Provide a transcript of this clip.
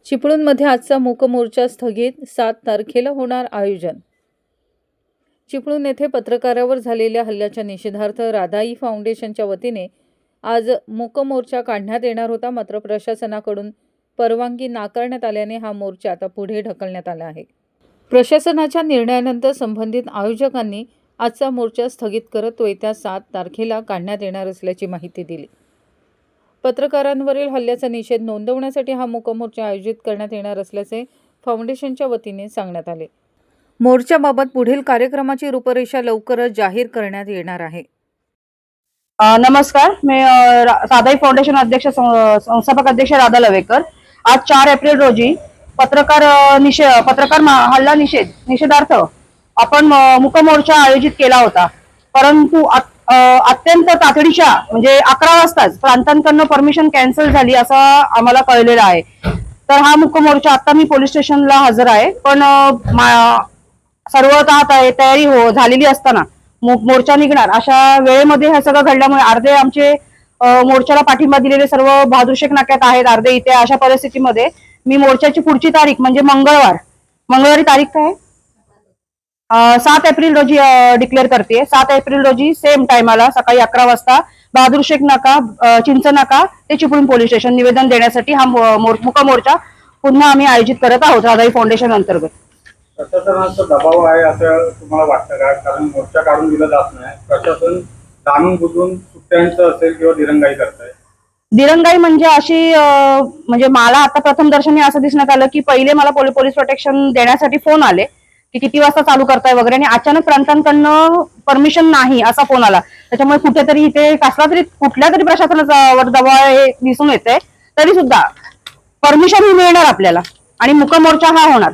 चिपळूणमध्ये आजचा मूक मोर्चा स्थगित, 7 तारखेला होणार आयोजन। चिपळूण येथे पत्रकारावर झालेल्या हल्ल्याच्या निषेधार्थ राधाई फाउंडेशनच्या वतीने आज मूक मोर्चा काढण्यात येणार होता। मात्र प्रशासनाकडून परवानगी नाकारण्यात आल्याने हा मोर्चा आता पुढे ढकलण्यात आला आहे। प्रशासनाच्या निर्णयानंतर संबंधित आयोजकांनी आजचा मोर्चा स्थगित करत तो येत्या 7 तारखेला काढण्यात येणार असल्याची माहिती दिली। पत्रकारांवरील हल्ल्याचा निषेध नोंदवण्यासाठी हा मूक मोर्चा आयोजित करण्यात येणार असल्याचे फाउंडेशनच्या वतीने सांगण्यात आले। मोर्चाबाबत पुढील कार्यक्रमाची रूपरेषा लवकरच जाहीर करण्यात येणार आहे। नमस्कार, मी राधाई फाउंडेशन अध्यक्ष संस्थापक अध्यक्ष राधा लवेकर। आज 4 एप्रिल रोजी पत्रकार हल्ला निषेधार्थ आपण मूक मोर्चा आयोजित केला होता, परंतु अत्यंत तातडीच्या म्हणजे 11 वाजताच प्रांतांकडून परमिशन कॅन्सल झाली असं आम्हाला कळलेलं आहे। तर हा मूक मोर्चा आता मी पोलीस स्टेशनला हजर आहे, पण सर्वतः तयारी झालेली असताना मोर्चा निघणार अशा वेळेमध्ये हे सगळं घडल्यामुळे अर्धे आमचे मोर्चाला पाठिंबा दिलेले सर्व बहादूरशेख नाक्यात आहेत, अर्धे इथे। अशा परिस्थितीमध्ये मी मोर्चाची पुढची तारीख म्हणजे मंगळवारी तारीख काय 7 एप्रिल रोजी डिक्लेअर करते। 7 एप्रिल रोजी सेम टायमाला सकाळी 11 वाजता बहादूरशेख नाका, चिंच नाका ते चिपळूण पोलीस स्टेशन निवेदन देण्यासाठी हा मूक मोर्चा पुन्हा आम्ही आयोजित करत आहोत राधाई फाउंडेशन अंतर्गत। प्रशासनाचा दबाव आहे असं तुम्हाला वाटतं का? कारण मोर्चा काढून दिला जात नाही, प्रशासन जाणून बुजून सुट्ट्यांचं असेल किंवा दिरंगाई करताय। दिरंगाई म्हणजे अशी म्हणजे मला आता प्रथम दर्शनी असं दिसण्यात आलं की पहिले मला पोलीस प्रोटेक्शन देण्यासाठी फोन आले की किती वाजता चालू करताय वगैरे, आणि अचानक प्रांतांकडनं परमिशन नाही असा फोन आला। त्याच्यामुळे कुठेतरी इथे कुठल्या तरी प्रशासनाचा दबाव हे दिसून येतंय। तरी सुद्धा परमिशन ही मिळणार आपल्याला आणि मूक मोर्चा हा होणार।